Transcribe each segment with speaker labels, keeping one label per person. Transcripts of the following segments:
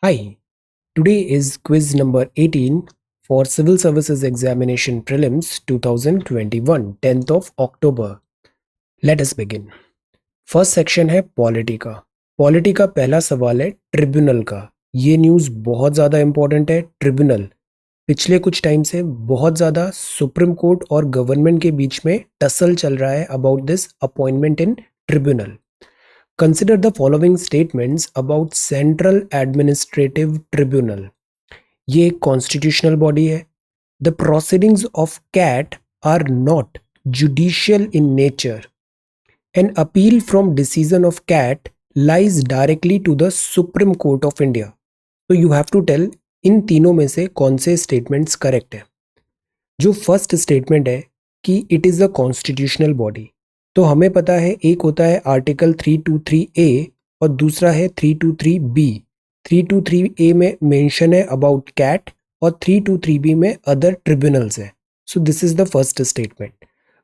Speaker 1: Hi, today is quiz number 18 for Civil Services Examination Prelims 2021, 10th of October. Let us begin. First section है polity का। Polity का पहला सवाल है tribunal का। ये न्यूज़ बहुत ज़्यादा इंपॉर्टेंट है। ट्रिब्यूनल पिछले कुछ टाइम से बहुत ज़्यादा सुप्रीम कोर्ट और गवर्नमेंट के बीच में टसल चल रहा है about this appointment in tribunal. Consider the following statements about Central Administrative Tribunal. ये एक कॉन्स्टिट्यूशनल बॉडी है। The proceedings of CAT are not judicial in nature. An appeal from decision of CAT lies directly to the supreme court of India. तो you have to tell इन तीनों में से कौन से स्टेटमेंट्स करेक्ट है। जो फर्स्ट स्टेटमेंट है कि it is a constitutional body, तो हमें पता है एक होता है आर्टिकल 323A और दूसरा है 323B। 323A में मेंशन है अबाउट कैट और 323B में अदर ट्रिब्यूनल्स है। So this is the first statement.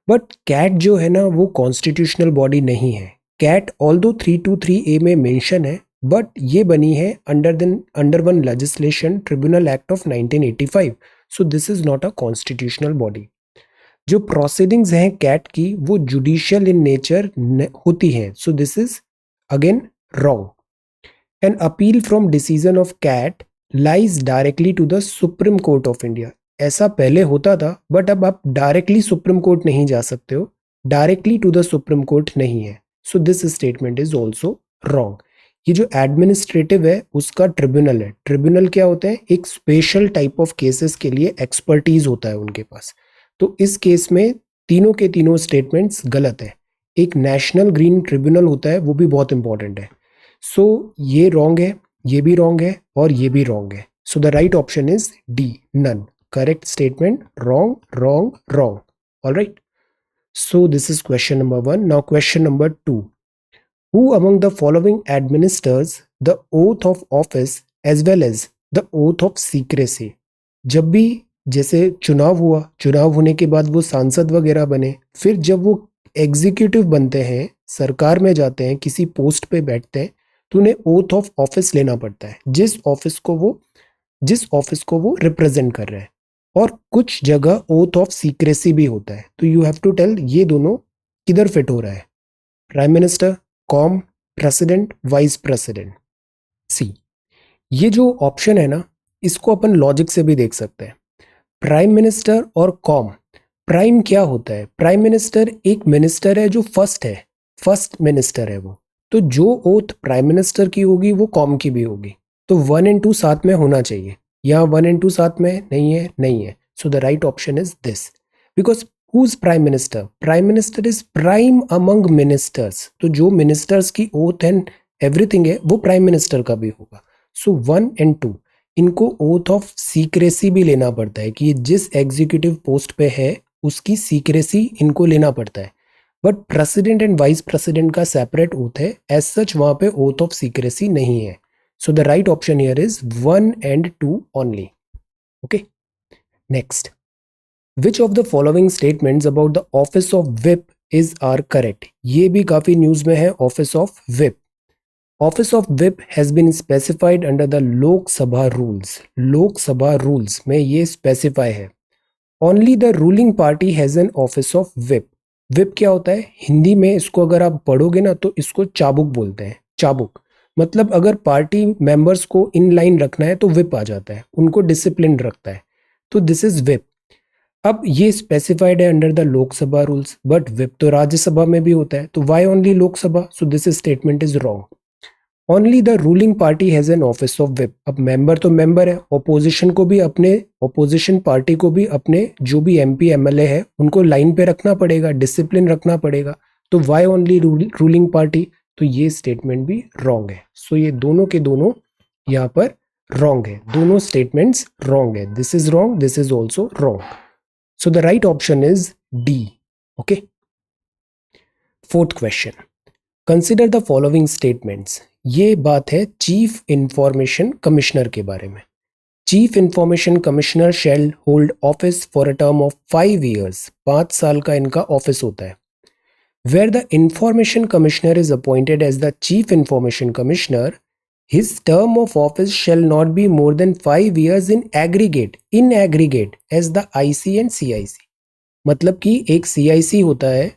Speaker 1: But CAT जो है ना वो कॉन्स्टिट्यूशनल बॉडी नहीं है। कैट ऑल्दो 323A में मेंशन है बट ये बनी है under one legislation tribunal act of 1985। So this is not a constitutional body. जो प्रोसीडिंग्स हैं कैट की वो जुडिशियल इन नेचर होती हैं। So this is again wrong. An appeal from decision of CAT lies directly to the supreme court of India. ऐसा पहले होता था बट अब आप डायरेक्टली सुप्रीम कोर्ट नहीं जा सकते हो। Directly to the supreme court नहीं है। So this statement is also wrong. ये जो एडमिनिस्ट्रेटिव है उसका ट्रिब्यूनल है। ट्रिब्यूनल क्या होते हैं? एक स्पेशल टाइप ऑफ केसेस के लिए एक्सपर्टीज होता है उनके पास। तो इस केस में तीनों के तीनों स्टेटमेंट्स गलत है। एक नेशनल ग्रीन ट्रिब्यूनल होता है वो भी बहुत इंपॉर्टेंट है। सो ये रॉन्ग है, ये भी रॉन्ग है और ये भी रॉन्ग है। So the right option is D, none. Correct statement wrong, wrong, wrong. Alright, so this is question number 1। Now question number 2। Who among the following administers the oath of office as well as the oath of secrecy? जब भी जैसे चुनाव हुआ, चुनाव होने के बाद वो सांसद वगैरह बने, फिर जब वो एग्जीक्यूटिव बनते हैं, सरकार में जाते हैं, किसी पोस्ट पे बैठते हैं, तो उन्हें ओथ ऑफ ऑफिस लेना पड़ता है जिस ऑफिस को वो रिप्रेजेंट कर रहे हैं। और कुछ जगह ओथ ऑफ सीक्रेसी भी होता है। तो यू हैव टू टेल ये दोनों किधर फिट हो रहा है। प्राइम मिनिस्टर, कॉम, प्रेसिडेंट, वाइस प्रेसिडेंट। सी, ये जो ऑप्शन है ना इसको अपन लॉजिक से भी देख सकते हैं। प्राइम मिनिस्टर और कॉम। प्राइम क्या होता है? प्राइम मिनिस्टर एक मिनिस्टर है जो फर्स्ट मिनिस्टर है वो। तो जो ओथ प्राइम मिनिस्टर की होगी वो कॉम की भी होगी। तो 1 and 2 साथ में होना चाहिए। यहाँ 1 and 2 साथ में नहीं है। So the right option is this. Because who is prime minister? Prime minister is prime among ministers. तो जो मिनिस्टर्स की ओथ एंड एवरीथिंग है वो प्राइम मिनिस्टर का भी होगा। सो 1 and 2 इनको ओथ ऑफ सीक्रेसी भी लेना पड़ता है कि जिस एग्जीक्यूटिव पोस्ट पे है उसकी सीक्रेसी इनको लेना पड़ता है। But president and vice president का सेपरेट ओथ है। एज सच वहां पे ओथ ऑफ सीक्रेसी नहीं है। So the right option here is 1 and 2 only. Okay, next. Which of the following statements about the office of whip is are correct? ये भी काफी news में है। Office of whip, Office of Whip has been specified under the Lok Sabha rules. लोक सभा rules में ये specify है। Only the ruling party has an office of whip. Whip क्या होता है? हिंदी में इसको अगर आप पढ़ोगे ना तो इसको चाबुक बोलते हैं। चाबुक मतलब अगर पार्टी मेंबर्स को इन लाइन रखना है तो whip आ जाता है, उनको डिसिप्लिन रखता है। तो दिस इज whip। अब ये स्पेसिफाइड है under the Lok Sabha rules, but whip तो राज्यसभा में भी होता है। तो why only Lok Sabha? So this statement is wrong. Only the ruling party has an office of whip. अब मेंबर तो मेंबर है, ऑपोजिशन पार्टी को भी अपने जो भी एमपी एमएलए है उनको लाइन पे रखना पड़ेगा, डिसिप्लिन रखना पड़ेगा। तो वाई ओनली रूलिंग पार्टी? तो ये स्टेटमेंट भी रॉन्ग है। सो ये दोनों के दोनों यहाँ पर रॉन्ग है। दोनों स्टेटमेंट्स रॉन्ग है। This is wrong, this is also wrong. So the right option is D. Okay, fourth question. Consider the following statements. ये बात है चीफ इंफॉर्मेशन कमिश्नर के बारे में। Chief information commissioner shall hold office for a term of 5 years। 5 साल का इनका office होता है। Where the information commissioner is appointed as the chief information commissioner, His term of office shall not be more than 5 years in aggregate as the IC and CIC. मतलब कि एक CIC होता है,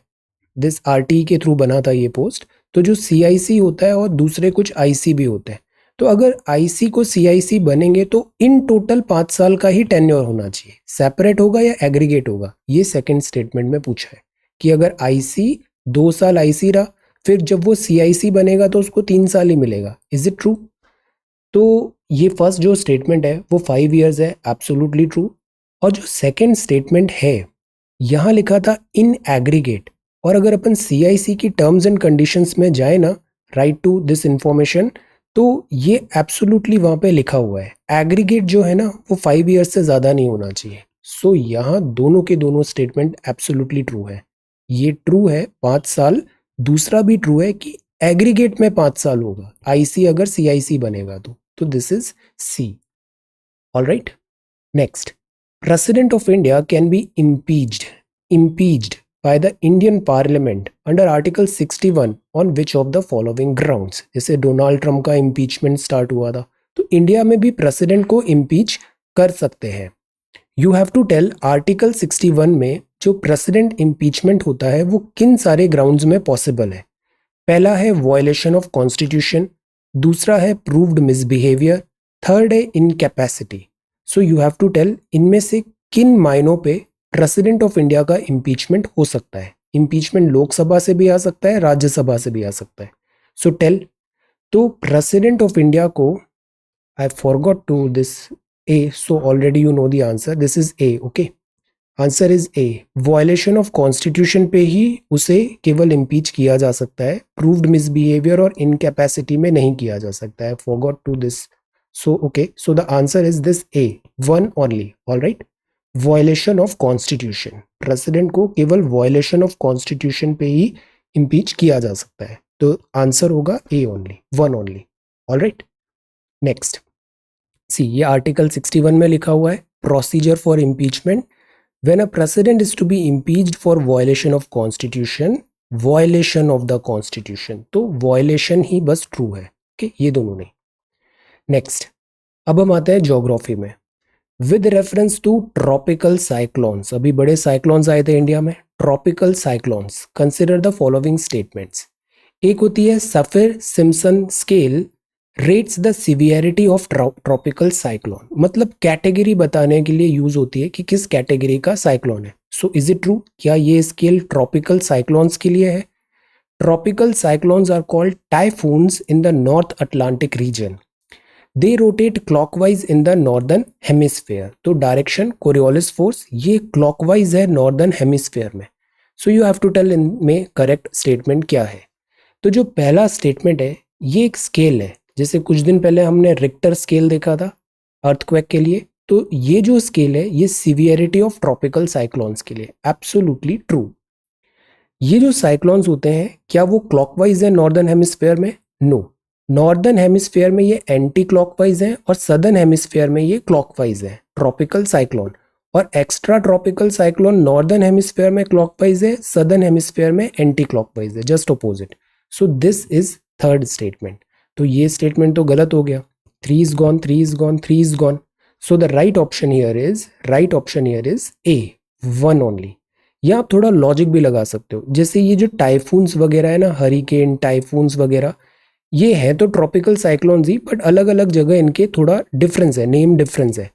Speaker 1: दिस RT के through बना था ये post, तो जो CIC होता है और दूसरे कुछ IC भी होते हैं, तो अगर IC को CIC बनेंगे तो इन टोटल 5 साल का ही टेन्योर होना चाहिए, सेपरेट होगा या एग्रीगेट होगा, ये सेकंड स्टेटमेंट में पूछा है कि अगर IC 2 साल IC रहा, फिर जब वो CIC बनेगा तो उसको 3 साल ही मिलेगा. Is it true? तो ये फर्स्ट जो स्टेटमेंट है वो 5 इयर्स है, एब्सोल्युटली ट्रू. और जो सेकंड स्टेटमेंट है यहाँ लिखा था इन एग्रीगेट, और अगर अपन CIC की टर्म्स एंड कंडीशंस में जाए ना, राइट टू दिस इंफॉर्मेशन, तो ये एब्सोल्युटली वहाँ पे लिखा हुआ है एग्रीगेट जो है ना वो 5 इयर्स से ज़्यादा नहीं होना चाहिए. सो यहाँ दोनों के दोनों स्टेटमेंट एब्सोल्युटली ट्रू है. ये ट्रू है 5 साल, दूसरा भी ट्रू है कि एग्रीगेट में 5 साल होगा IC अगर CIC बनेगा तो this is C. Alright, next. President of India can be impeached by the Indian Parliament under Article 61 on which of the following grounds. जैसे डोनाल्ड ट्रम्प का इम्पीचमेंट स्टार्ट हुआ था, तो इंडिया में भी प्रेसिडेंट को इम्पीच कर सकते हैं. You have to tell article 61 में जो प्रेसिडेंट इम्पीचमेंट होता है वो किन सारे ग्राउंड्स में पॉसिबल है. पहला है वायलेशन ऑफ कॉन्स्टिट्यूशन, दूसरा है प्रूव्ड मिसबिहेवियर, थर्ड है incapacity. So you have to tell इनमें से किन मायनों पे प्रेसिडेंट ऑफ इंडिया का इम्पीचमेंट हो सकता है. इम्पीचमेंट लोकसभा से भी आ सकता है, राज्यसभा से भी आ सकता है. So tell. तो प्रेसिडेंट ऑफ इंडिया को, I forgot to this A, so already you know the answer, this is A. Okay, answer is A. Violation of constitution पे ही उसे केवल इम्पीच किया जा सकता है, प्रूव्ड मिसबिहेवियर और इनकैपेसिटी में नहीं किया जा सकता है. Forgot to this. So, okay, so the answer is this A, one only. All right, violation of constitution. President को केवल violation of constitution पे ही impeach किया जा सकता है, तो आंसर होगा A only, one only. All right, next. See, ये आर्टिकल 61 में लिखा हुआ है procedure for impeachment. When a president is to be impeached for violation of constitution, violation of the constitution, तो violation ही बस true है. Okay, ये दोनों नहीं. नेक्स्ट, अब हम आते हैं ज्योग्राफी में. With reference to tropical cyclones, अभी बड़े साइक्लोन्स आए थे इंडिया में, tropical cyclones, consider the following statements. एक होती है Saffir Simpson scale rates the severity of tropical cyclone, मतलब कैटेगरी बताने के लिए यूज होती है कि किस कैटेगरी का साइक्लोन है. सो इज इट ट्रू, क्या ये स्केल ट्रॉपिकल साइक्लोन्स के लिए है? Tropical cyclones are called typhoons in the north Atlantic region. They rotate clockwise in the northern hemisphere, तो डायरेक्शन कोरियोलिस फोर्स ये क्लॉकवाइज है नॉर्दर्न हेमिस्फेयर में. So you have to tell इनमें correct statement क्या है. तो जो पहला स्टेटमेंट है ये एक स्केल है, जैसे कुछ दिन पहले हमने रिक्टर स्केल देखा था अर्थक्वेक के लिए, तो ये जो स्केल है ये सिवियरिटी ऑफ ट्रॉपिकल साइक्लोन्स के लिए. Absolutely true. ये जो साइक्लोन्स होते हैं क्या वो क्लॉकवाइज है नॉर्दर्न हेमिस्फेयर में? नो. नॉर्दर्न हेमिस्फेयर में ये एंटी क्लॉकवाइज है और सदर्न हेमिस्फेयर में ये क्लॉकवाइज है ट्रॉपिकल साइक्लोन, और extra tropical cyclone northern hemisphere में क्लॉकवाइज है, सदर्न हेमिस्फेयर में एंटी क्लॉकवाइज है, just opposite. So this is third statement. तो ये स्टेटमेंट तो गलत हो गया. 3 is gone, 3 is gone, 3 is gone. So the right option here is A, one only. या आप थोड़ा लॉजिक भी लगा सकते हो, जैसे ये जो टाइफून्स वगैरह है ना, हरिकेन टाइफून्स वगैरह, ये है तो ट्रॉपिकल साइक्लोन्स ही, बट अलग अलग जगह इनके थोड़ा डिफरेंस है, नेम डिफरेंस है.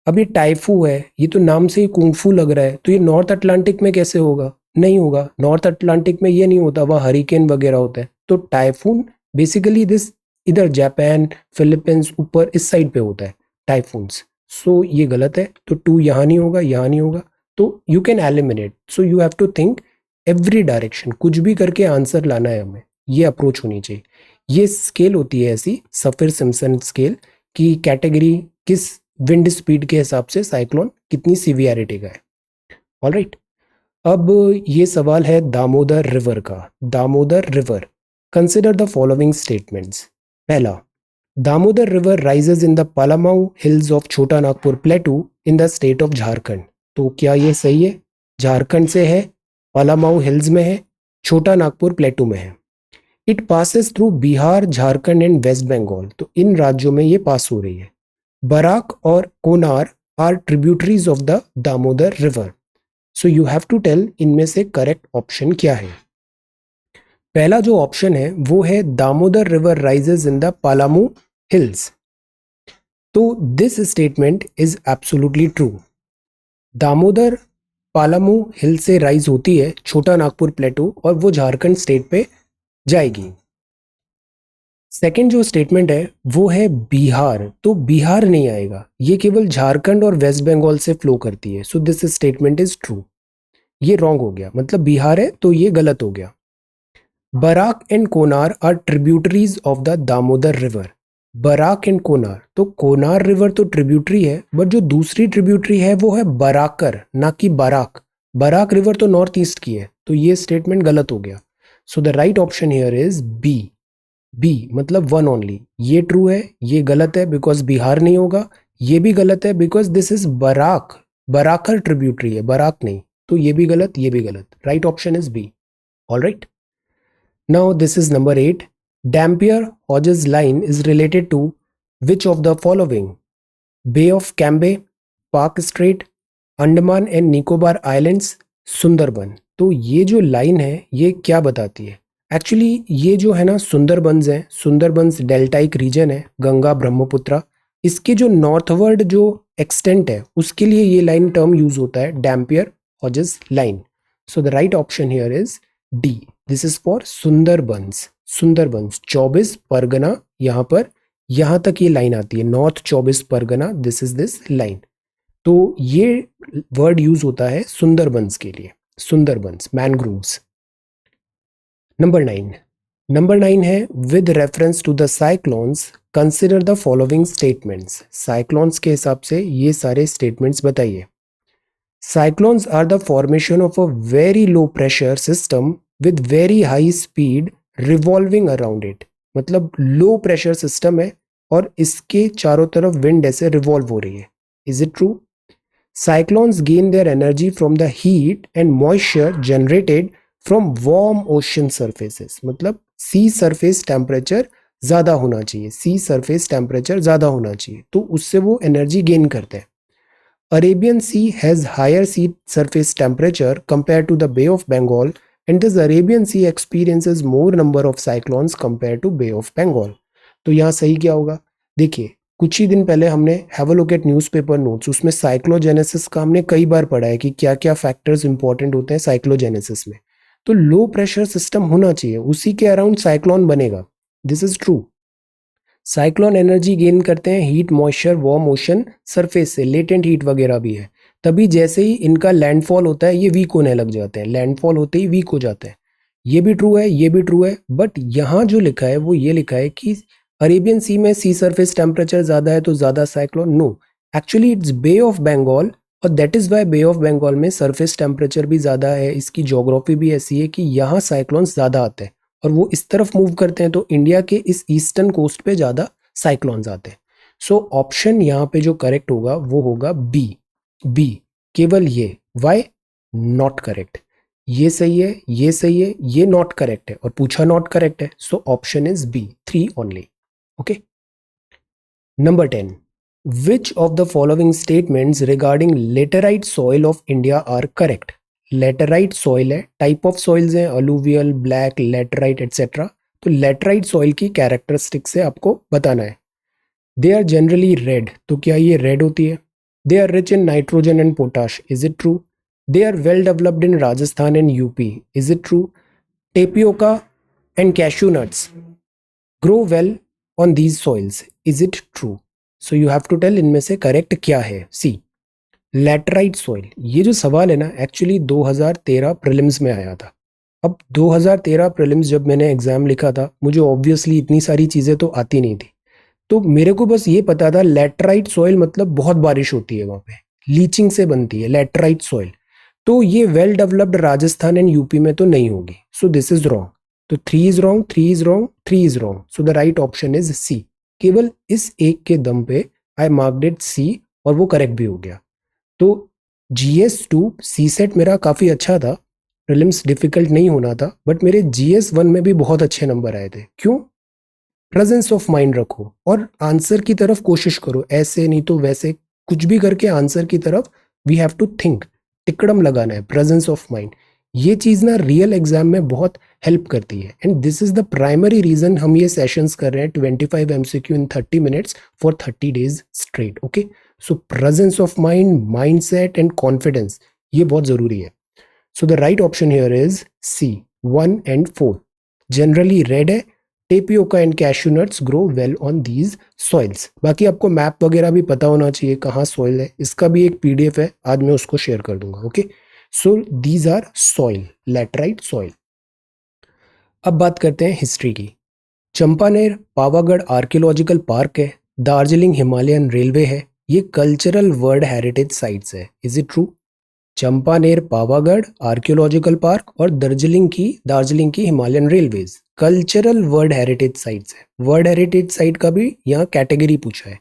Speaker 1: अब ये टाइफू है, ये तो नाम से ही कुंफू लग रहा है, तो ये नॉर्थ अटलांटिक में कैसे होगा? नहीं होगा. नॉर्थ अटलांटिक में ये नहीं होता, वहाँ हरिकेन वगैरह होता है. तो टाइफून बेसिकली दिस इधर जापान फिलीपींस ऊपर इस साइड पे होता है टाइफून्स. सो ये गलत है, तो 2 यहाँ नहीं होगा, यहाँ नहीं होगा. तो you can eliminate. So you have to think every direction, कुछ भी करके आंसर लाना है हमें, ये अप्रोच होनी चाहिए. ये स्केल होती है ऐसी सफिर सिम्पसन स्केल की कैटेगरी किस विंड स्पीड के हिसाब से साइक्लोन कितनी सीवियरिटी का है. ऑलराइट, अब ये सवाल है दामोदर रिवर का. Damodar river, consider the following statements. पहला, Damodar river rises in the Palamau hills of Chota Nagpur plateau in the state of Jharkhand. तो क्या ये सही है? झारखंड से है, पलामाऊ हिल्स में है, छोटा नागपुर प्लेटू में है. It passes through Bihar, Jharkhand and West Bengal. तो इन राज्यों में ये पास हो रही है। बराक और Konar are tributaries of the Damodar river. So you have to tell इनमें से करेक्ट ऑप्शन क्या है। पहला जो ऑप्शन है वो है Damodar river rises in the Palamu hills. तो this statement is absolutely true. Damodar Palamu hill से राइज होती है, छोटा नागपुर प्लेटू, और वो झारखंड स्टेट पे जाएगी। सेकेंड जो स्टेटमेंट है वो है बिहार। तो बिहार नहीं आएगा, ये केवल झारखंड और वेस्ट बंगाल से फ्लो करती है। So this statement is true. ये रॉन्ग हो गया, मतलब बिहार है तो ये गलत हो गया। Barak and Konar are tributaries of the Damodar river. Barak and Konar, तो कोनार रिवर तो ट्रिब्यूटरी है, बट जो दूसरी ट्रिब्यूटरी है वो है बराकर, ना कि बराक। बराक रिवर तो नॉर्थ ईस्ट की है, तो ये स्टेटमेंट गलत हो गया। So the right option here is B. B मतलब वन ओनली। ये ट्रू है, ये गलत है बिकॉज बिहार नहीं होगा। ये भी गलत है because this is Barak, Barakar tributary है, बराक नहीं। तो ये भी गलत, ये भी गलत। Right option is B. All right, now this is number 8। Dampier Hodges line is related to which of the following? Bay of Cambay, Palk strait, Andaman and Nicobar islands, Sundarban. तो ये जो लाइन है ये क्या बताती है? एक्चुअली ये जो है ना सुंदरबंस है, सुंदरबंस डेल्टाइक रीजन है, गंगा ब्रह्मपुत्रा, इसके जो नॉर्थवर्ड जो एक्सटेंट है उसके लिए ये लाइन टर्म यूज होता है, Dampier Hodges line. So the right option here is D. This is for Sundarbans. Sundarbans 24 Pargana, यहाँ पर यहाँ तक ये लाइन आती है, north 24 Pargana, this is this line. तो ये वर्ड यूज होता है सुंदरबंस के लिए, सुंदरबंस मैनग्रोव्स। नंबर 9 है with reference to the cyclones consider the following statements. Cyclones के हिसाब से ये सारे स्टेटमेंट्स बताइए। Cyclones are the formation of a very low pressure system with very high speed revolving around it. मतलब लो प्रेशर सिस्टम है और इसके चारों तरफ विंड ऐसे रिवॉल्व हो रही है। Is it true? Cyclones gain their energy from the heat and moisture generated from warm ocean surfaces। मतलब सी सरफेस टेम्परेचर ज़्यादा होना चाहिए, सी सरफेस टेम्परेचर ज़्यादा होना चाहिए, तो उससे वो एनर्जी गेन करते हैं। Arabian sea has higher sea surface temperature compare to the bay of Bengal and this Arabian sea experiences more number of cyclones compare to bay of Bengal. तो यहाँ सही क्या होगा? देखिए, कुछ ही दिन पहले हमने have a look at newspaper notes, उसमें साइक्लोजेनेसिस का हमने कई बार पढ़ा है कि क्या क्या फैक्टर्स इंपॉर्टेंट होते हैं साइक्लोजेनेसिस में। तो लो प्रेशर सिस्टम होना चाहिए, उसी के अराउंड साइक्लोन बनेगा। This is true. Cyclone energy gain करते हैं heat, moisture, warm ocean surface से, लेटेंट हीट वगैरह भी है। तभी जैसे ही इनका लैंडफॉल होता है ये वीक होने लग जाते हैं, लैंडफॉल होते ही वीक हो जाते हैं। ये भी ट्रू है, ये भी ट्रू है, बट यहाँ जो लिखा है वो ये लिखा है कि अरेबियन सी में सी सरफेस टेम्परेचर ज़्यादा है तो ज़्यादा cyclone. No, actually it's bay of Bengal, और that is why bay of Bengal में सरफेस टेम्परेचर भी ज़्यादा है। इसकी जोग्राफी भी ऐसी है कि यहाँ साइक्लोन्स ज़्यादा आते हैं और वो इस तरफ मूव करते हैं, तो इंडिया के इस ईस्टर्न कोस्ट पे ज़्यादा साइक्लोन्स आते हैं। सो ऑप्शन यहाँ पे जो करेक्ट होगा वो होगा बी। बी केवल ये, वाई नॉट करेक्ट। ये सही है, ये सही है, ये नॉट करेक्ट है और पूछा नॉट करेक्ट है। So option is B, 3 only. Okay, number 10। Which of the following statements regarding laterite soil of India are correct? Laterite soil है, टाइप ऑफ सॉइल्स हैं अलूवियल, ब्लैक, लेटराइट एटसेट्रा। तो laterite soil की characteristic से आपको बताना है। They are generally red, तो क्या ये रेड होती है? They are rich in nitrogen and potash, is it true? They are well developed in Rajasthan and UP, is it true? Tapioca and cashew nuts grow well on these soils, is it true? So you have to tell इनमें से correct क्या है। C, laterite soil. ये जो सवाल है ना actually 2013 prelims में आया था। अब 2013 प्रीलिम्स जब मैंने एग्जाम लिखा था, मुझे ऑब्वियसली इतनी सारी चीज़ें तो आती नहीं थी, तो मेरे को बस ये पता था लैटराइट सॉइल मतलब बहुत बारिश होती है वहाँ पे, लीचिंग से बनती है लैटराइट सॉइल। तो ये well developed Rajasthan and UP में तो नहीं होगी। So this is wrong. तो 3 is wrong, 3 is wrong, 3 is wrong. So the right option is C. केवल इस एक के दम पे आई मार्क्ड इट सी और वो करेक्ट भी हो गया। तो GS2 सी सेट मेरा काफ़ी अच्छा था, प्रीलिम्स डिफिकल्ट नहीं होना था, बट मेरे जीएस 1 में भी बहुत अच्छे नंबर आए थे। क्यों? प्रेजेंस ऑफ माइंड रखो और आंसर की तरफ कोशिश करो, ऐसे नहीं तो वैसे कुछ भी करके आंसर की तरफ वी हैव टू थिंक, टिकड़म लगाना है, प्रेजेंस ऑफ माइंड। ये चीज ना रियल एग्जाम में बहुत हेल्प करती है, and this is the primary reason हम ये सेशंस कर रहे हैं 25 MCQ in 30 minutes for 30 days straight. Okay, so presence of mind, mindset and confidence, ये बहुत जरूरी है। So the right option here is C, 1 and 4। Generally red है, tapioca and cashew nuts grow well on these soils. बाकी आपको map वगैरह भी पता होना चाहिए कहाँ सॉइल है, इसका भी एक पीडीएफ है, आज मैं उसको शेयर कर दूंगा। Okay, so these are soil, laterite soil. अब बात करते हैं हिस्ट्री की। चंपानेर पावागढ़ आर्कियोलॉजिकल पार्क है, दार्जिलिंग हिमालयन रेलवे है, ये कल्चरल वर्ल्ड हेरिटेज साइट्स है। Is it true? Champaner Pavagadh archaeological park और दार्जिलिंग की Himalayan railways cultural world heritage sites है। वर्ल्ड हेरिटेज साइट का भी यहाँ कैटेगरी पूछा है।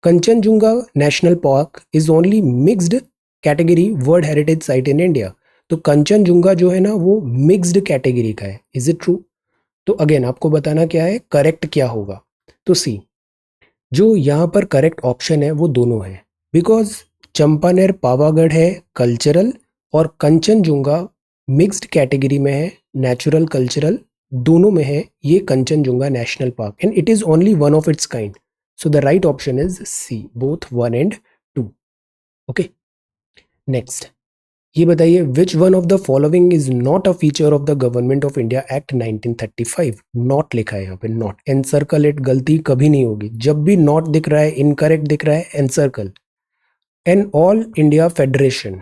Speaker 1: Kanchenjunga national park is only mixed category world heritage site in India. तो कंचनजुंगा जो है ना वो मिक्स्ड कैटेगरी का है। Is it true? तो अगेन आपको बताना क्या है, करेक्ट क्या होगा। तो सी, जो यहाँ पर करेक्ट ऑप्शन है वो दोनों है, बिकॉज चंपानेर पावागढ़ है कल्चरल और कंचनजुंगा मिक्स्ड कैटेगरी में है, नेचुरल कल्चरल दोनों में है ये Kanchenjunga national park, and it is only one of its kind. So the right option is C, both 1 and 2। Okay, next ये बताइए, which one of the following is not a feature of the government of India act 1935। Not लिखा है यहाँ पे, not, encircle it, गलती कभी नहीं होगी। जब भी नॉट दिख रहा है, इनकरेक्ट दिख रहा है, encircle. An all India federation,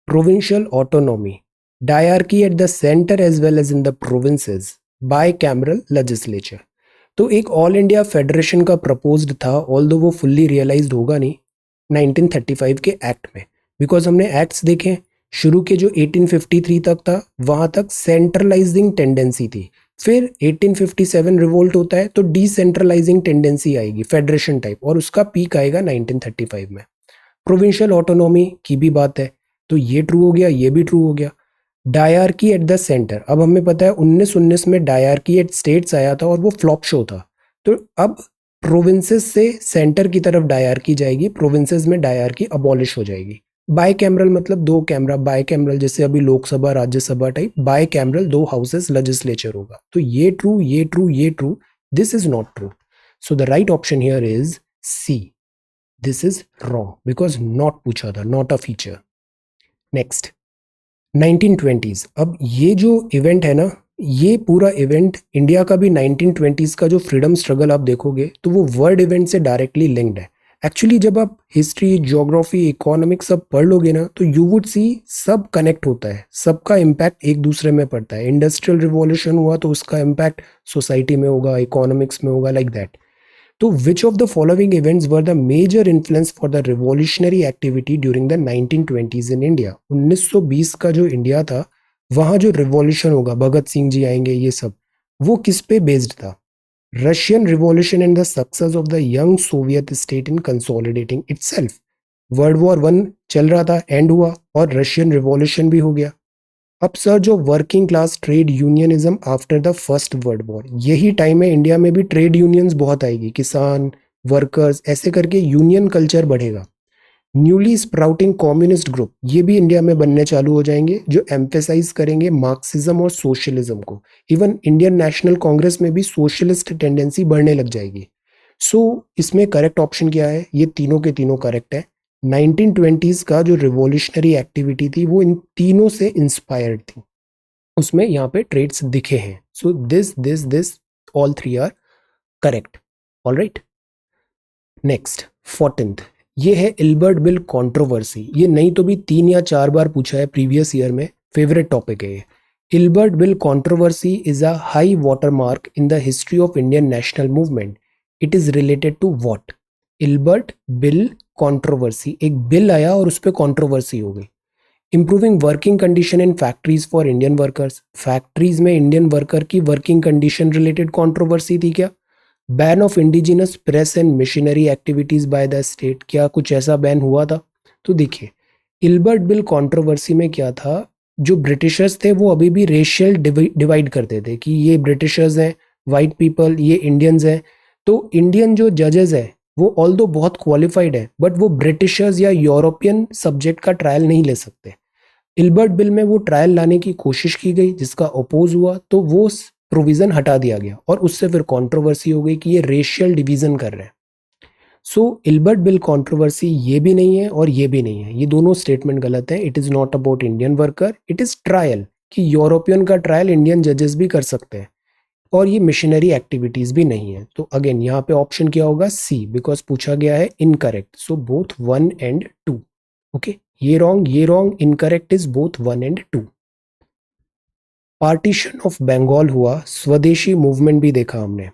Speaker 1: provincial autonomy, diarchy at the center as well as in the provinces, bicameral legislature। तो एक ऑल इंडिया फेडरेशन का प्रपोज्ड था, ऑल्दो वो फुल्ली रियलाइज्ड होगा नहीं 1935 के एक्ट में, बिकॉज हमने एक्ट्स देखे शुरू के जो 1853 तक था वहां तक सेंट्रलाइजिंग टेंडेंसी थी, फिर 1857 रिवोल्ट होता है तो डिसेंट्रलाइजिंग टेंडेंसी आएगी फेडरेशन टाइप, और उसका पीक आएगा 1935 में। प्रोविंशियल ऑटोनॉमी की भी बात है, तो ये ट्रू हो गया, ये भी ट्रू हो गया। डायरकी एट द सेंटर, अब हमें पता है 1919 में डायरकी एट स्टेट्स आया था और वो फ्लॉप शो था, तो अब प्रोविंसेस से सेंटर की तरफ डायरकी जाएगी, प्रोविंसेस में डायरकी अबॉलिश हो जाएगी। बाय कैमरल मतलब दो कैमरा, बाय कैमरल जैसे अभी Lok Sabha Rajya Sabha type, bicameral दो हाउसेस लेजिस्लेचर होगा। तो ये ट्रू, ये ट्रू, ये true, this is not true. So the right option here is C, this is wrong because not पूछा था, not a feature. Next 1920s। अब ये जो इवेंट है ना, ये पूरा इवेंट इंडिया का भी 1920s का जो फ्रीडम स्ट्रगल आप देखोगे तो वो वर्ल्ड इवेंट से डायरेक्टली लिंक्ड है। एक्चुअली जब आप हिस्ट्री, ज्योग्राफी, इकोनॉमिक्स सब पढ़ लोगे ना तो यू वुड सी सब कनेक्ट होता है, सबका इम्पैक्ट एक दूसरे में पड़ता है। इंडस्ट्रियल रिवॉल्यूशन हुआ तो उसका इम्पैक्ट सोसाइटी में होगा, इकोनॉमिक्स में होगा, लाइक दैट। तो which of the following events were the major influence for the revolutionary activity during the 1920s in India. 1920 का जो इंडिया था वहां जो रिवॉल्यूशन होगा, भगत सिंह जी आएंगे, ये सब वो किस पे बेस्ड था? Russian revolution and the success of the young Soviet state in consolidating itself. World war 1 चल रहा था, एंड हुआ और रशियन रिवॉल्यूशन भी हो गया। Upsurge of working class trade unionism after the first world war, यही टाइम है इंडिया में भी ट्रेड यूनियंस बहुत आएगी, किसान, वर्कर्स, ऐसे करके यूनियन कल्चर बढ़ेगा। न्यूली स्प्राउटिंग कम्युनिस्ट ग्रुप, ये भी इंडिया में बनने चालू हो जाएंगे जो एम्फेसाइज करेंगे मार्क्सिज्म और सोशलिज्म को। इवन इंडियन नेशनल कांग्रेस में भी सोशलिस्ट टेंडेंसी बढ़ने लग जाएगी। सो इसमें करेक्ट ऑप्शन क्या है? ये तीनों के तीनों करेक्ट है। 1920s का जो रिवॉल्यूशनरी एक्टिविटी थी वो इन तीनों से इंस्पायर्ड थी, उसमें यहाँ पे ट्रेड्स दिखे हैं। So this all three are correct. All right, next 14th, ये है इल्बर्ट बिल कंट्रोवर्सी। ये नहीं तो भी 3 या 4 बार पूछा है प्रीवियस ईयर में, फेवरेट टॉपिक है ये। Ilbert bill controversy is a high water mark in the history of Indian national movement. It is related to what? Ilbert bill controversy, एक बिल आया और उस पर कंट्रोवर्सी हो गई। Improving working condition in factories for Indian workers, factories में Indian worker की working condition related controversy थी क्या? Ban of indigenous press and missionary activities by the state, क्या कुछ ऐसा बैन हुआ था? तो देखिए, इल्बर्ट बिल कंट्रोवर्सी में क्या था, जो ब्रिटिशर्स थे वो अभी भी रेशियल डिवाइड करते थे कि ये ब्रिटिशर्स हैं, वाइट पीपल, ये इंडियंस हैं। तो इंडियन जो जजेस हैं वो ऑल्दो बहुत क्वालिफाइड है, बट वो ब्रिटिशर्स या यूरोपियन सब्जेक्ट का ट्रायल नहीं ले सकते। इल्बर्ट बिल में वो ट्रायल लाने की कोशिश की गई जिसका अपोज हुआ, तो वो प्रोविजन हटा दिया गया और उससे फिर कंट्रोवर्सी हो गई कि ये रेशियल डिवीजन कर रहे हैं। सो इल्बर्ट बिल कंट्रोवर्सी ये भी नहीं है और ये भी नहीं है, ये दोनों स्टेटमेंट गलत है। It is not about Indian worker, it is trial कि यूरोपियन का ट्रायल इंडियन जजेस भी कर सकते हैं, और ये मिशनरी एक्टिविटीज भी नहीं है। तो अगेन यहाँ पे ऑप्शन क्या होगा? सी, बिकॉज पूछा गया है incorrect. So both 1 and 2। Okay, ये wrong, incorrect is both 1 and 2। Partition of Bengal हुआ, स्वदेशी मूवमेंट भी देखा हमने।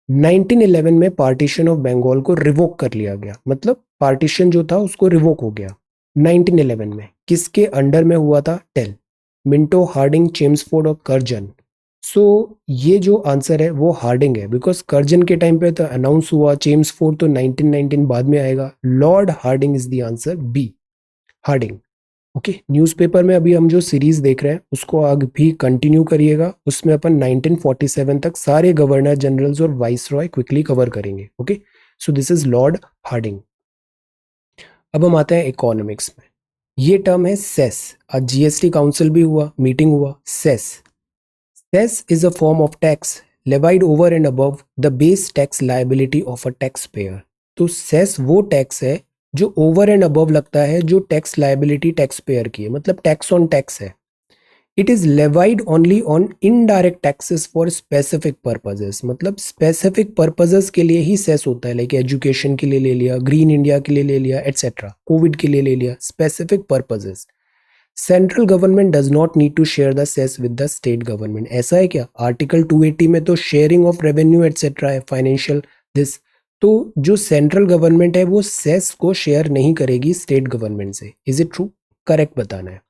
Speaker 1: 1911 में पार्टीशन ऑफ बंगाल को रिवोक कर लिया गया, मतलब पार्टीशन जो था उसको रिवोक हो गया 1911 में। किसके अंडर में हुआ था? टेल। मिंटो, हार्डिंग, चेम्सफोर्ड और कर्जन। सो ये जो आंसर है वो हार्डिंग है, बिकॉज कर्जन के टाइम पे तो अनाउंस हुआ, चेम्सफोर्ड तो 1919 बाद में आएगा। Lord Hardinge is the answer, B, Hardinge. Okay, newspaper में अभी हम जो सीरीज देख रहे हैं उसको आगे भी कंटिन्यू करिएगा, उसमें अपन 1947 तक सारे गवर्नर जनरल्स और वाइस रॉय क्विकली कवर करेंगे। Okay, so this is lord Hardinge. अब हम आते हैं इकोनॉमिक्स में। ये टर्म है सेस। आज जीएसटी काउंसिल भी हुआ, मीटिंग हुआ। Cess, cess is a form of tax levied over and above the base tax liability of a tax payer. तो सेस वो टैक्स है जो ओवर एंड अबव लगता है जो टैक्स लायबिलिटी टैक्स पेयर की है, मतलब टैक्स ऑन टैक्स है। It is levied only on indirect taxes for specific purposes, मतलब स्पेसिफिक पर्पजेस के लिए ही सेस होता है, लाइक एजुकेशन के लिए ले लिया, ग्रीन इंडिया के लिए ले लिया, एटसेट्रा, कोविड के लिए ले लिया, specific purposes. Central government does not need to share the cess with the state government. ऐसा है क्या? आर्टिकल 280 में तो शेयरिंग ऑफ रेवेन्यू एटसेट्रा है, फाइनेंशियल दिस। तो जो सेंट्रल गवर्नमेंट है वो सेस को शेयर नहीं करेगी स्टेट गवर्नमेंट से। Is it true? करेक्ट बताना है।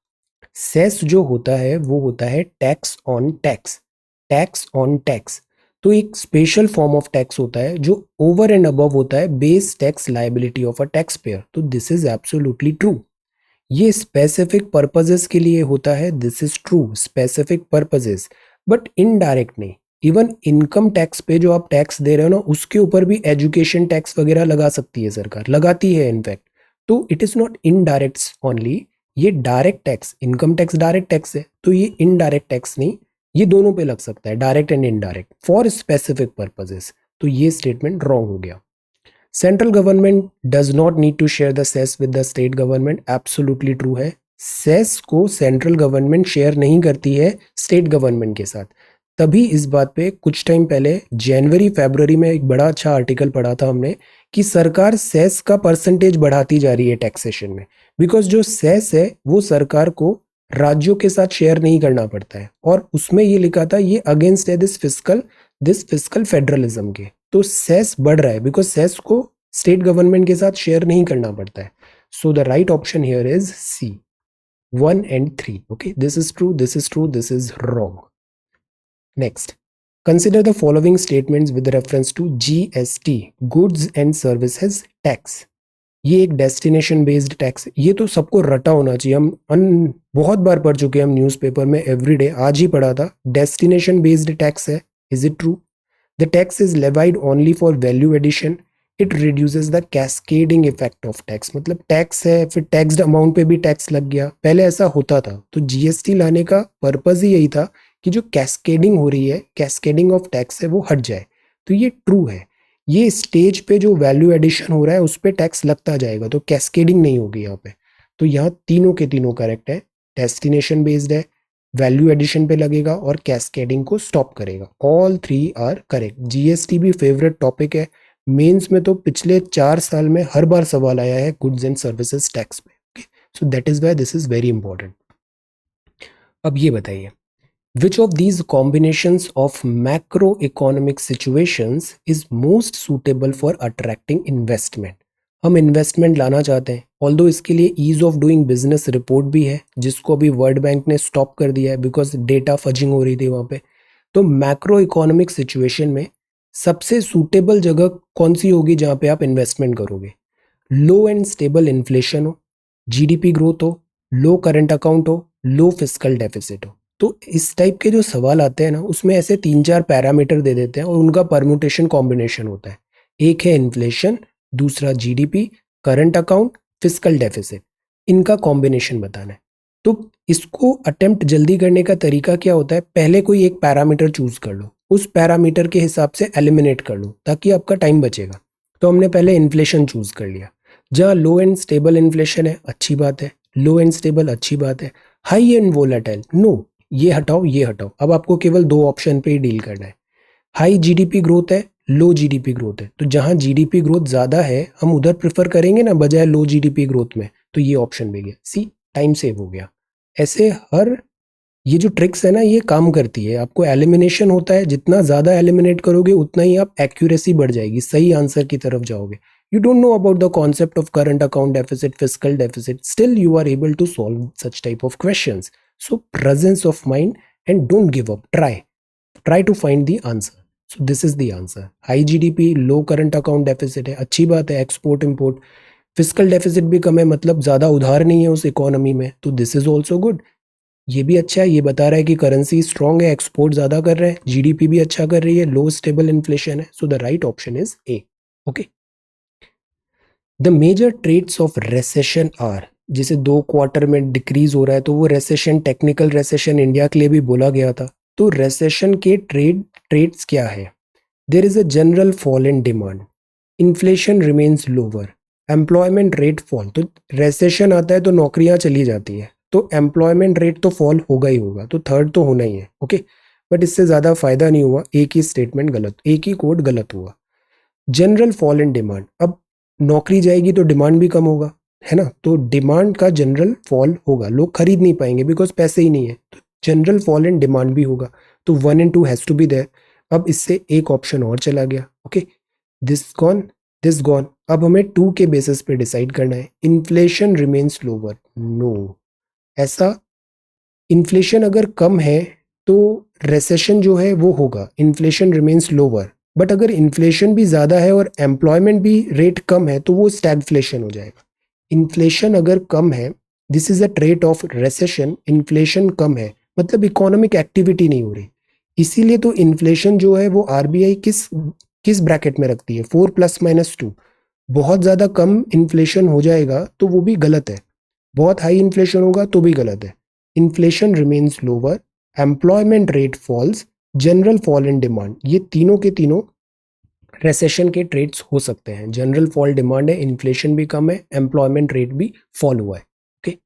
Speaker 1: सेस जो होता है वो होता है tax on tax, tax on tax. तो एक स्पेशल फॉर्म ऑफ टैक्स होता है जो ओवर एंड अबव होता है base tax liability of a tax payer. तो दिस इज एब्सोल्युटली ट्रू। ये स्पेसिफिक पर्पजेस के लिए होता है, this is true, specific purposes, but indirect नहीं। इवन इनकम टैक्स पे जो आप टैक्स दे रहे हो ना, उसके ऊपर भी एजुकेशन टैक्स वगैरह लगा सकती है सरकार, लगाती है इनफैक्ट। तो it is not indirect only, ये direct tax, income tax direct tax है, तो ये इनडायरेक्ट टैक्स नहीं, ये दोनों पे लग सकता है, direct and indirect, for specific purposes. तो ये स्टेटमेंट रॉन्ग हो गया। Central government does not need to share the cess with the state government, absolutely true है। सेस को सेंट्रल गवर्नमेंट शेयर नहीं करती है स्टेट गवर्नमेंट के साथ। तभी इस बात पे कुछ टाइम पहले जनवरी फरवरी में एक बड़ा अच्छा आर्टिकल पढ़ा था हमने कि सरकार सेस का परसेंटेज बढ़ाती जा रही है टैक्सेशन में, बिकॉज जो सेस है वो सरकार को राज्यों के साथ शेयर नहीं करना पड़ता है, और उसमें ये लिखा था ये अगेंस्ट है दिस फिस्कल फेडरलिज्म के। तो सेस बढ़ रहा है बिकॉज सेस को स्टेट गवर्नमेंट के साथ शेयर नहीं करना पड़ता है। So the right option here is C, 1 and 3। Okay, this is true, this is true, this is wrong. Next, consider the following statements with reference to GST, Goods and Services Tax। ये एक destination based tax, ये तो सबको रटा होना चाहिए। हम बहुत बार पढ़ चुके हैं हम न्यूज़पेपर में, एवरीडे, आज ही पढ़ा था। डेस्टिनेशन बेस्ड टैक्स है, is it true? The tax is levied only for value addition, it reduces the cascading effect of tax, मतलब टैक्स है फिर टैक्स्ड अमाउंट पे भी टैक्स लग गया, पहले ऐसा होता था। तो जीएसटी लाने का पर्पज ही यही था कि जो कैस्केडिंग हो रही है, कैस्केडिंग ऑफ टैक्स है, वो हट जाए। तो ये ट्रू है। ये स्टेज पे जो वैल्यू एडिशन हो रहा है उस पर टैक्स लगता जाएगा, तो कैस्केडिंग नहीं होगी यहाँ पे। तो यहाँ तीनों के तीनों करेक्ट है। डेस्टिनेशन बेस्ड है, वैल्यू एडिशन पे लगेगा और कैस्केडिंग को स्टॉप करेगा। All 3 are correct. जीएसटी भी फेवरेट टॉपिक है, मेंस में तो पिछले 4 साल में हर बार सवाल आया है गुड्स एंड सर्विसेज टैक्स पे। So that is why this is very important. अब ये बताइए, which of these combinations of macroeconomic situations is most suitable for attracting investment? हम इन्वेस्टमेंट लाना चाहते हैं, ऑल्दो इसके लिए ease of doing business report भी है जिसको अभी वर्ल्ड बैंक ने स्टॉप कर दिया है बिकॉज डेटा फजिंग हो रही थी वहाँ पे। तो मैक्रो इकोनॉमिक सिचुएशन में सबसे सूटेबल जगह कौन सी होगी जहाँ पे आप इन्वेस्टमेंट करोगे? लो एंड स्टेबल इन्फ्लेशन हो, जीडीपी ग्रोथ हो, लो करंट अकाउंट हो, लो फिस्कल डेफिसिट हो। तो इस टाइप के जो सवाल आते हैं ना, उसमें ऐसे 3-4 पैरामीटर दे देते हैं और उनका परम्यूटेशन कॉम्बिनेशन होता है। एक है इन्फ्लेशन, दूसरा GDP, current account, fiscal deficit, इनका कॉम्बिनेशन बताना है। तो इसको अटेम्प्ट जल्दी करने का तरीका क्या होता है, पहले कोई एक पैरामीटर चूज कर लो, उस पैरामीटर के हिसाब से एलिमिनेट कर लो ताकि आपका टाइम बचेगा। तो हमने पहले इन्फ्लेशन चूज कर लिया। जहाँ लो एंड स्टेबल इन्फ्लेशन है, अच्छी बात है, लो एंड स्टेबल अच्छी बात है। हाई एंड वोलेटाइल, नो, ये हटाओ ये हटाओ। अब आपको केवल दो ऑप्शन पे ही डील करना है। हाई जीडीपी ग्रोथ है, लो जीडीपी ग्रोथ है, तो जहां जीडीपी ग्रोथ ज्यादा है हम उधर प्रेफर करेंगे ना, बजाय लो जीडीपी ग्रोथ में। तो ये ऑप्शन भी गया, सी टाइम सेव हो गया। ऐसे हर ये जो ट्रिक्स है ना, ये काम करती है। आपको एलिमिनेशन होता है, जितना ज्यादा एलिमिनेट करोगे उतना ही आप एक्यूरेसी बढ़ जाएगी, सही आंसर की तरफ जाओगे। You don't know about the concept of current account deficit, fiscal deficit, still you are able to solve such type of questions. So presence of mind and don't give up. Try to find the answer. So this is the answer. High GDP, low current account deficit है, अच्छी बात है। Export import, physical deficit भी कम है, मतलब ज्यादा उधार नहीं है उस इकोनॉमी में, तो दिस इज ऑल्सो गुड। ये भी अच्छा है, ये बता रहा है कि करेंसी स्ट्रांग है, एक्सपोर्ट ज्यादा कर रहे हैं, जीडीपी भी अच्छा कर रही है, लो स्टेबल इन्फ्लेशन है। So the right option is A. Okay, the major trades of recession are, जिसे 2 क्वार्टर में डिक्रीज हो रहा है तो वो रेसेशन, टेक्निकल रेसेशन इंडिया के लिए भी बोला गया था। तो रेसेशन के ट्रेड्स क्या है, there is a general fall in demand, inflation remains lower, employment rate fall. तो रेसेशन आता है तो नौकरियां चली जाती है, तो एम्प्लॉयमेंट रेट तो फॉल होगा ही होगा, तो थर्ड तो होना ही है। ओके, बट इससे ज्यादा फायदा नहीं हुआ, एक ही स्टेटमेंट गलत, एक ही कोड गलत हुआ। जनरल फॉल इन डिमांड, अब नौकरी जाएगी तो डिमांड भी कम होगा, है ना, तो डिमांड का जनरल फॉल होगा, लोग खरीद नहीं पाएंगे बिकॉज पैसे ही नहीं है, तो जनरल फॉल इन डिमांड भी होगा। तो 1 and 2 has to be there. अब इससे एक ऑप्शन और चला गया। Okay, this gone, this gone. अब हमें 2 के बेसिस पे डिसाइड करना है। इन्फ्लेशन रिमेन्स लोअर, नो, ऐसा इन्फ्लेशन अगर कम है तो रेसेशन जो है वो होगा, इन्फ्लेशन रिमेन्स लोअर। बट अगर इन्फ्लेशन भी ज़्यादा है और एम्प्लॉयमेंट भी रेट कम है तो वो स्टैगफ्लेशन हो जाएगा। इन्फ्लेशन अगर कम है, this is a trait of recession, inflation कम है मतलब इकोनॉमिक एक्टिविटी नहीं हो रही। इसीलिए तो इन्फ्लेशन जो है वो आरबीआई किस किस ब्रैकेट में रखती है, 4 ± 2। बहुत ज़्यादा कम इन्फ्लेशन हो जाएगा तो वो भी गलत है, बहुत हाई इन्फ्लेशन होगा तो भी गलत है। Inflation remains lower, employment rate falls, general fall in demand, ये तीनों के तीनों रेसेशन के ट्रेड्स हो सकते हैं। जनरल फॉल डिमांड है, इन्फ्लेशन भी कम है, एम्प्लॉयमेंट रेट भी फॉल हुआ है। Okay,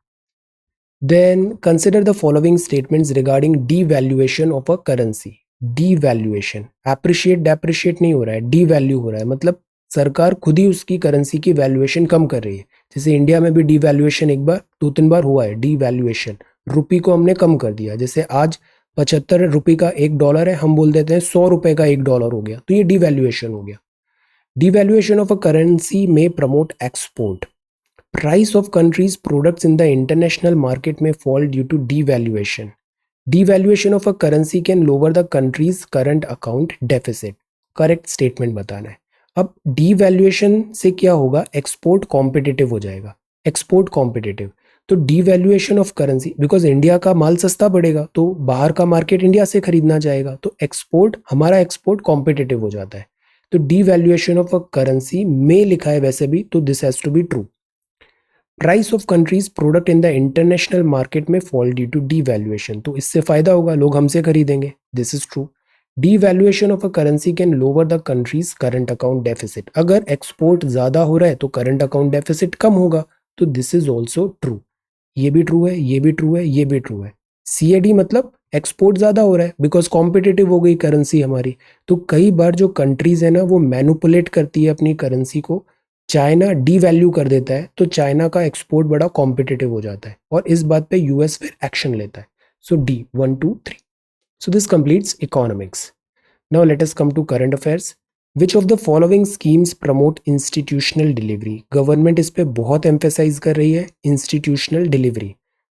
Speaker 1: then consider the following statements regarding devaluation of a currency. Devaluation, appreciate depreciate नहीं हो रहा है, डीवैल्यू हो रहा है, मतलब सरकार खुद ही उसकी करेंसी की वैल्यूएशन कम कर रही है। जैसे इंडिया में भी डीवैल्यूएशन एक बार 2-3 बार हुआ है, डीवैल्यूएशन, रुपी को हमने कम कर दिया। जैसे आज 75 रुपये का $1 है, हम बोल देते हैं 100 रुपये का $1 हो गया, तो ये डीवैल्यूएशन हो गया। डीवैल्यूएशन ऑफ अ करेंसी में promote export, price of countries products in the international market में fall due to devaluation. Devaluation of a currency can lower the country's current account deficit. Correct statement बताना है। अब devaluation से क्या होगा, export competitive हो जाएगा, एक्सपोर्ट कॉम्पिटिटिव। तो devaluation of currency, because India का माल सस्ता पड़ेगा तो बाहर का मार्केट इंडिया से खरीदना चाहेगा, तो एक्सपोर्ट, हमारा एक्सपोर्ट कॉम्पिटिटिव हो जाता है। तो डीवैल्यूएशन ऑफ अ करेंसी में लिखा है वैसे भी, तो this has to be true. Price of country's product in the international market में फॉल ड्यू टू डीवैल्यूएशन, तो इससे फायदा होगा, लोग हमसे खरीदेंगे, this is true. Devaluation of a currency can lower the country's current account deficit, अगर export ज्यादा हो रहा है तो करंट अकाउंट डेफिसिट कम होगा, तो दिस इज ऑल्सो ट्रू। ये भी ट्रू है, ये भी ट्रू है, ये भी ट्रू है। सीएडी मतलब एक्सपोर्ट ज्यादा हो रहा है बिकॉज कॉम्पिटिटिव हो गई करेंसी हमारी। तो कई बार जो कंट्रीज है ना वो मैनुपुलेट करती है अपनी करेंसी को, चाइना डीवैल्यू कर देता है तो चाइना का एक्सपोर्ट बड़ा कॉम्पिटिटिव हो जाता है, और इस बात पे यूएस फिर एक्शन लेता है। So D 1, 2, 3। So this completes economics. Now let us come to current affairs. Which of the following schemes promote institutional delivery, government इस पे बहुत एम्फेसाइज कर रही है, इंस्टीट्यूशनल डिलीवरी।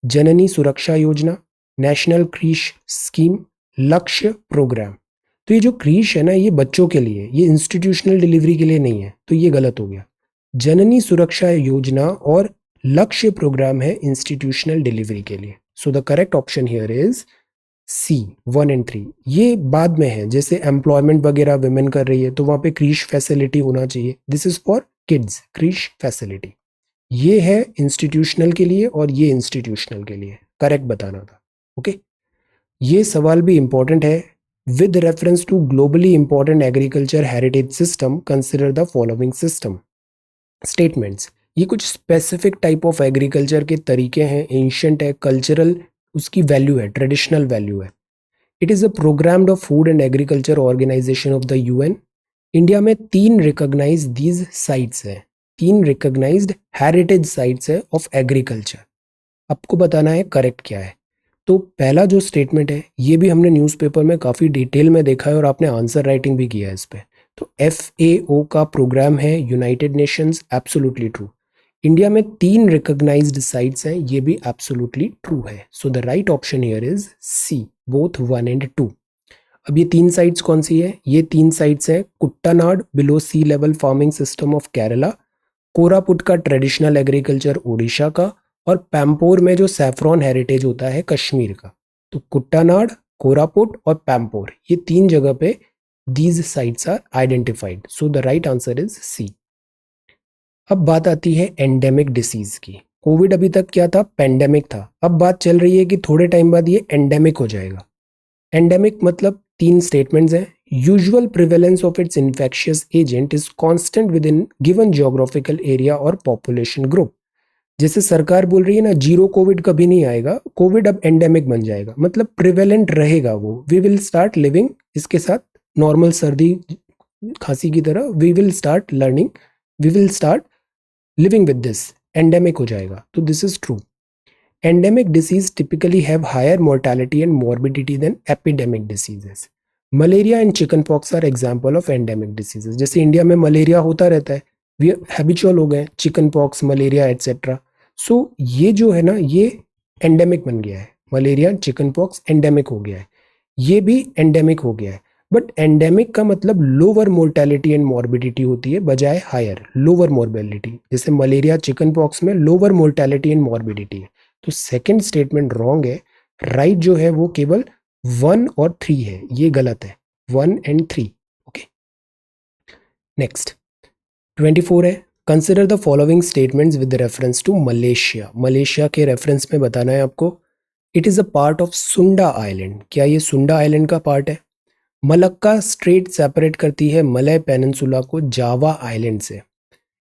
Speaker 1: जननी सुरक्षा योजना, नेशनल क्रीश स्कीम, लक्ष्य प्रोग्राम। तो ये जो क्रीश है ना, ये बच्चों के लिए, ये इंस्टीट्यूशनल डिलीवरी के लिए नहीं है, तो ये गलत हो गया। जननी सुरक्षा योजना और लक्ष्य प्रोग्राम है इंस्टीट्यूशनल डिलीवरी के लिए। So the correct option here is C 1 and 3। ये बाद में है, जैसे एम्प्लॉयमेंट वगैरह विमेन कर रही है तो वहां पे क्रीश फैसिलिटी होना चाहिए। This is for kids, creche facility. ये है इंस्टीट्यूशनल के लिए और ये इंस्टीट्यूशनल के लिए, करेक्ट बताना था। ओके, ये सवाल भी इंपॉर्टेंट है। With reference to globally important agriculture heritage system consider the following system statements. ये कुछ स्पेसिफिक टाइप ऑफ एग्रीकल्चर के तरीके हैं, एंशियंट है, कल्चरल उसकी वैल्यू है, ट्रेडिशनल वैल्यू है। It is a programmed of food and agriculture organisation of the UN. India में 3 रिकॉग्नाइज दीज साइट्स हैं, 3 रिकॉग्नाइज्ड हेरिटेज साइट्स है ऑफ एग्रीकल्चर। आपको बताना है करेक्ट क्या है। तो पहला जो स्टेटमेंट है ये भी हमने न्यूज़पेपर में काफ़ी डिटेल में देखा है और आपने आंसर राइटिंग भी किया है इस पर। तो FAO का प्रोग्राम है United Nations, absolutely true. India में 3 रिकॉग्नाइज्ड साइट्स हैं, ये भी एब्सोल्युटली ट्रू है। So the right option here is C, both 1 and 2। अब ये 3 साइट्स कौन सी है? ये 3 साइट्स हैं Kuttanad below sea level farming system of Kerala, Koraput का ट्रेडिशनल एग्रीकल्चर ओडिशा का, और पैम्पोर में जो सैफ्रॉन हेरिटेज होता है कश्मीर का। तो कुट्टानाड, कोरापुट और पैम्पोर, ये 3 जगह पे these sites are identified. So the right answer is C. अब बात आती है एंडेमिक डिसीज की। कोविड अभी तक क्या था? पेंडेमिक था। अब बात चल रही है कि थोड़े टाइम बाद ये एंडेमिक हो जाएगा। एंडेमिक मतलब 3 स्टेटमेंट्स हैं। Usual prevalence of its infectious agent is constant with in given geographical area और पॉपुलेशन ग्रुप। जैसे सरकार बोल रही है ना, जीरो कोविड कभी नहीं आएगा, कोविड अब एंडेमिक बन जाएगा, मतलब प्रिवेलेंट रहेगा वो। वी विल स्टार्ट लिविंग इसके साथ नॉर्मल सर्दी खांसी की तरह। We will start learning, we will start living with this. Endemic हो जाएगा, तो this is true. Endemic disease typically have higher mortality and morbidity than epidemic diseases. Malaria and chicken pox are example of endemic diseases. जैसे India में malaria होता रहता है, we habitual हो गए, chicken pox, malaria etcetera. So ये जो है ना, ये एंडेमिक बन गया है। मलेरिया, चिकन पॉक्स एंडेमिक हो गया है, ये भी एंडेमिक हो गया है। बट एंडेमिक का मतलब लोअर मोर्टेलिटी एंड मॉर्बिडिटी होती है बजाय हायर, लोअर मॉर्बिडिटी। जैसे मलेरिया, चिकन पॉक्स में लोअर मोर्टेलिटी एंड मॉर्बिडिटी है। तो सेकंड स्टेटमेंट रॉन्ग है। राइट जो है वो केवल 1 और 3 है, ये गलत है, 1 एंड 3। ओके, नेक्स्ट 24 है। Consider the following statements with reference to Malaysia. Malaysia के रेफरेंस में बताना है आपको। It is a part of Sunda island. क्या ये सुंडा आइलैंड का पार्ट है? मलक्का स्ट्रेट सेपरेट करती है मलय पेनिनसुला को जावा आइलैंड से।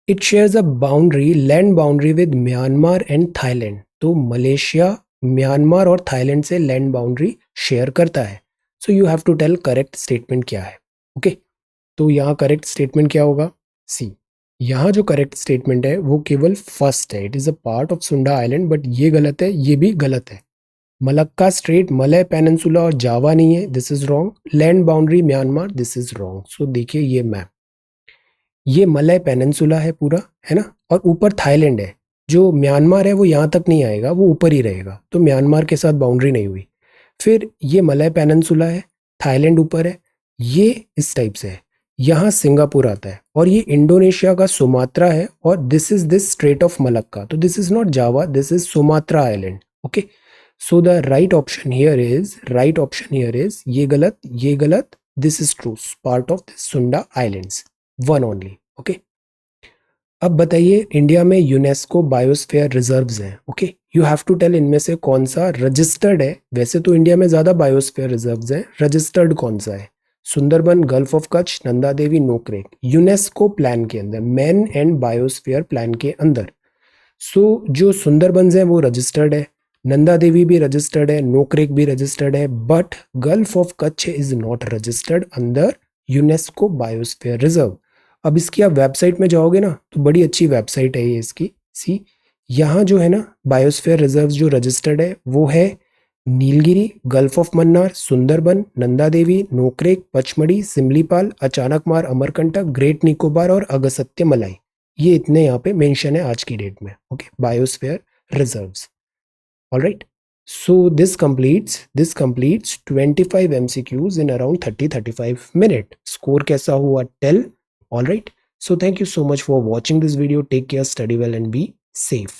Speaker 1: It shares a boundary, land boundary with Myanmar and Thailand. तो मलेशिया म्यांमार और थाईलैंड से लैंड बाउंड्री शेयर करता है। So you have to tell correct statement क्या है। ओके, तो यहाँ करेक्ट स्टेटमेंट क्या होगा? सी। यहाँ जो करेक्ट स्टेटमेंट है वो केवल फर्स्ट है, it is a part of Sunda island, but ये गलत है, ये भी गलत है। मलक्का स्ट्रेट मलय पेनिनसुला और जावा नहीं है, this is wrong. Land boundary Myanmar, this is wrong. सो देखिए ये मैप, ये मलय पेनिनसुला है पूरा, है ना, और ऊपर थाईलैंड है। जो म्यांमार है वो यहाँ तक नहीं आएगा, वो ऊपर ही रहेगा, तो म्यांमार के साथ बाउंड्री नहीं हुई। फिर ये मलय पेनिनसुला है, थाईलैंड ऊपर है, ये इस टाइप से है। यहाँ सिंगापुर आता है और ये इंडोनेशिया का सुमात्रा है, और this is this strait of Malacca. तो this is not Java, this is Sumatra island. Okay, so the right option here is ये गलत, ये गलत, this is true, part of this Sunda islands, 1 only. Okay, अब बताइए India में UNESCO biosphere reserves हैं। Okay, you have to tell इनमें से कौन सा रजिस्टर्ड है। वैसे तो इंडिया में ज्यादा बायोस्फीयर रिजर्व्स हैं, रजिस्टर्ड कौन सा है? Sundarban, gulf of Kutch, Nanda Devi, Nokrek, UNESCO plan के अंदर, मैन एंड बायोस्फीयर प्लान के अंदर। सो जो सुंदरबंस है वो रजिस्टर्ड है, नंदा देवी भी रजिस्टर्ड है, नोक्रेक भी रजिस्टर्ड है, but gulf of Kutch is not registered under UNESCO biosphere reserve. अब इसकी आप वेबसाइट में जाओगे ना, तो बड़ी अच्छी वेबसाइट है ये इसकी। सी, यहाँ जो है ना बायोस्फीयर रिजर्व जो रजिस्टर्ड है वो है Nilgiri, gulf of Mannar, Sundarban, Nanda Devi, Nokrek, Pachmarhi, Simlipal, Achanakmar, Amarkantak, great Nicobar और अगस्त्य मलाई। ये इतने यहाँ पे मेंशन है आज की डेट में। Okay, biosphere reserves. Alright, so this completes 25 MCQs in around 30-35 minutes. Score कैसा हुआ? Tell. All right. So thank you so much for watching this video. Take care, study well, and be safe.